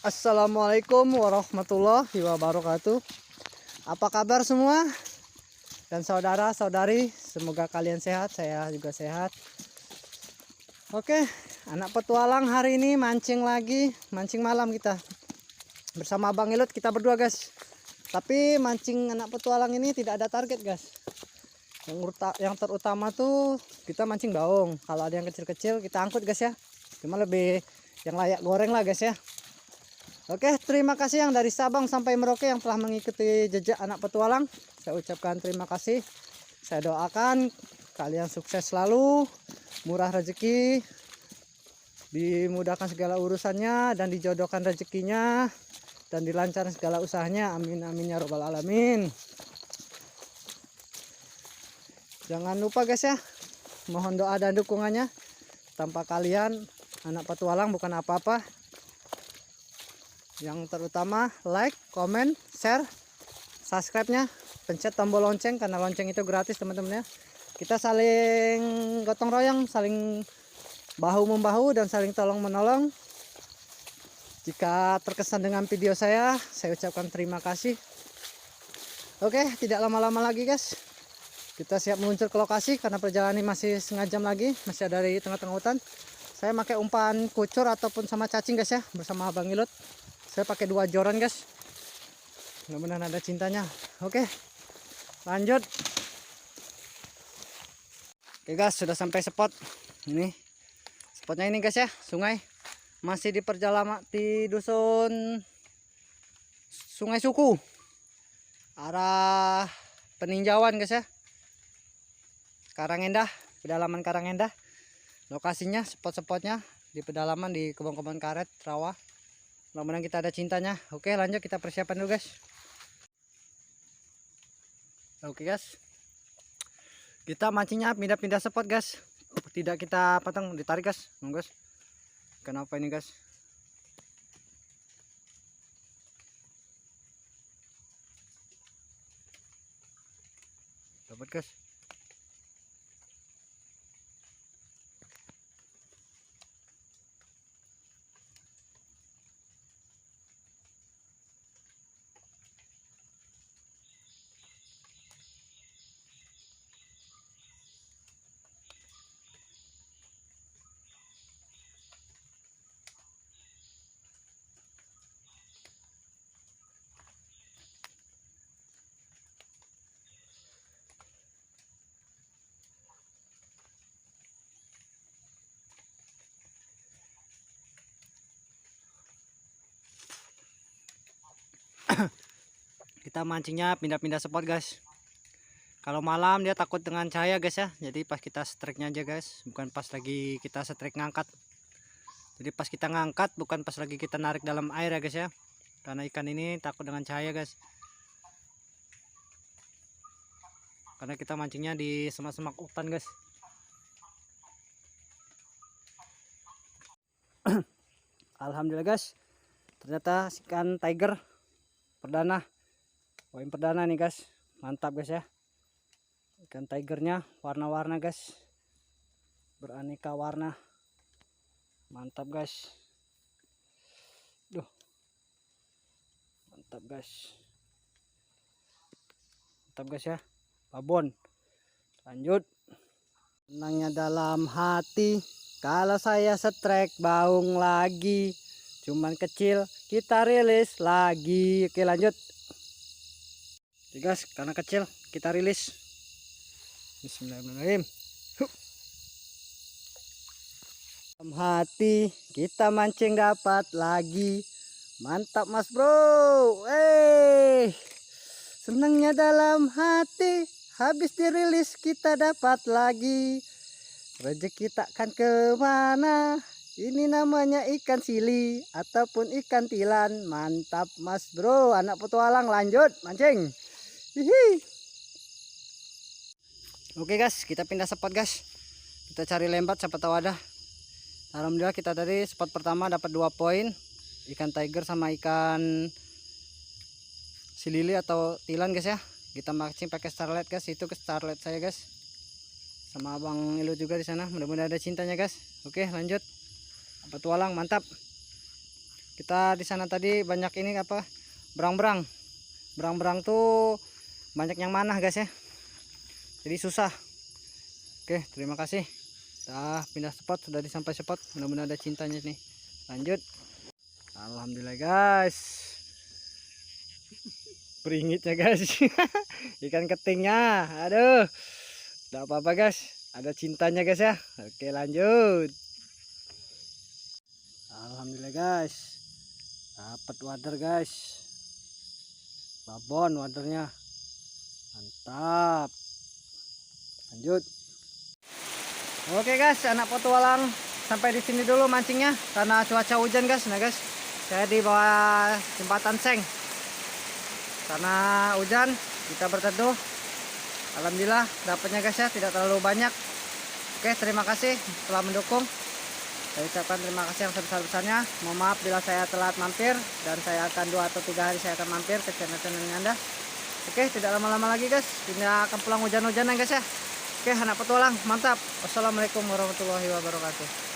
Assalamualaikum warahmatullahi wabarakatuh. Apa kabar semua dan saudara-saudari? Semoga kalian sehat, saya juga sehat. Oke, anak petualang hari ini mancing lagi, mancing malam kita. Bersama Bang Ilut kita berdua, guys. Tapi mancing anak petualang ini tidak ada target, guys. Yang terutama tuh kita mancing baung. Kalau ada yang kecil-kecil kita angkut, guys ya. Cuma lebih yang layak goreng lah, guys ya. Oke, terima kasih yang dari Sabang sampai Merauke yang telah mengikuti jejak anak petualang. Saya ucapkan terima kasih. Saya doakan kalian sukses selalu, murah rezeki, dimudahkan segala urusannya dan dijodohkan rezekinya dan dilancarkan segala usahanya. Amin amin ya robbal alamin. Jangan lupa guys ya, mohon doa dan dukungannya. Tanpa kalian anak petualang bukan apa-apa. Yang terutama like, comment, share, subscribe-nya, pencet tombol lonceng karena lonceng itu gratis teman-teman ya. Kita saling gotong royong, saling bahu membahu dan saling tolong menolong. Jika terkesan dengan video saya ucapkan terima kasih. Oke, tidak lama-lama lagi guys. Kita siap meluncur ke lokasi karena perjalanan ini masih setengah jam lagi, masih ada di tengah-tengah hutan. Saya pakai umpan kucur ataupun sama cacing guys ya, bersama Bang Ilut. Saya pakai 2 joran guys. Mudah-mudahan ada cintanya. Oke, lanjut. Oke guys, sudah sampai spot. Ini spotnya ini guys ya, sungai. Masih di perjalanan di dusun Sungai Suku, arah peninjauan guys ya. Karangendah, pedalaman Karangendah. Lokasinya, spot-spotnya di pedalaman di kebun-kebun karet, rawa. Mudah-mudahan kita ada cintanya. Oke, lanjut kita persiapan dulu guys. Oke guys, kita mancingnya pindah-pindah spot guys. Tidak kita patang, ditarik guys. Guys, kenapa ini guys? Dapat guys. Kita mancingnya pindah-pindah spot guys. Kalau malam dia takut dengan cahaya guys ya. Jadi pas kita strike-nya aja guys, bukan pas lagi kita strike ngangkat. Jadi pas kita ngangkat bukan pas lagi kita narik dalam air ya guys ya. Karena ikan ini takut dengan cahaya guys. Karena kita mancingnya di semak-semak hutan guys. Alhamdulillah guys, ternyata ikan tiger perdana, poin perdana nih guys. Mantap guys ya, ikan tigernya warna-warna guys, beraneka warna. Mantap guys, duh mantap guys, mantap guys ya, babon. Lanjut. Senangnya dalam hati kalau saya strike baung lagi, cuman kecil kita rilis lagi. Oke lanjut. Oke guys, karena kecil kita rilis. Bismillahirrahmanirrahim. Dalam hati kita mancing dapat lagi. Mantap mas bro. Senangnya dalam hati habis dirilis kita dapat lagi. Rezeki takkan kemana. Ini namanya ikan sili ataupun ikan tilan. Mantap mas bro, anak petualang. Lanjut mancing. Hihi. Oke guys, kita pindah spot guys. Kita cari lembat, siapa tahu ada. Alhamdulillah kita tadi spot pertama dapat 2 poin. Ikan tiger sama ikan silili atau tilan guys ya. Kita mancing pakai starlight guys. Itu ke starlight saya guys. Sama Abang Ilut juga di sana. Mudah-mudahan ada cintanya guys. Oke lanjut. Petualang mantap. Kita di sana tadi banyak ini apa? Berang-berang. Berang-berang tuh banyak yang manah guys ya. Jadi susah. Oke, terima kasih. Kita pindah spot, sudah sampai spot. Mudah-mudahan ada cintanya nih. Lanjut. Alhamdulillah guys. Beringitnya guys. Ikan ketingnya. Aduh. Tidak apa-apa guys. Ada cintanya guys ya. Oke, lanjut. Alhamdulillah guys. Dapat wader guys. Babon wadernya. Mantap. Lanjut. Oke guys, anak petualang sampai di sini dulu mancingnya karena cuaca hujan guys. Nah guys, saya di bawah jembatan Seng. Karena hujan kita berteduh. Alhamdulillah dapatnya guys ya, tidak terlalu banyak. Oke, terima kasih telah mendukung. Saya ucapkan terima kasih yang sebesar-besarnya. Mohon maaf bila saya telat mampir, dan saya akan 2 atau 3 hari saya akan mampir ke channel-channel Anda. Oke, tidak lama-lama lagi guys. Kita akan pulang hujan-hujanan guys ya. Oke, anak petualang, mantap. Wassalamualaikum warahmatullahi wabarakatuh.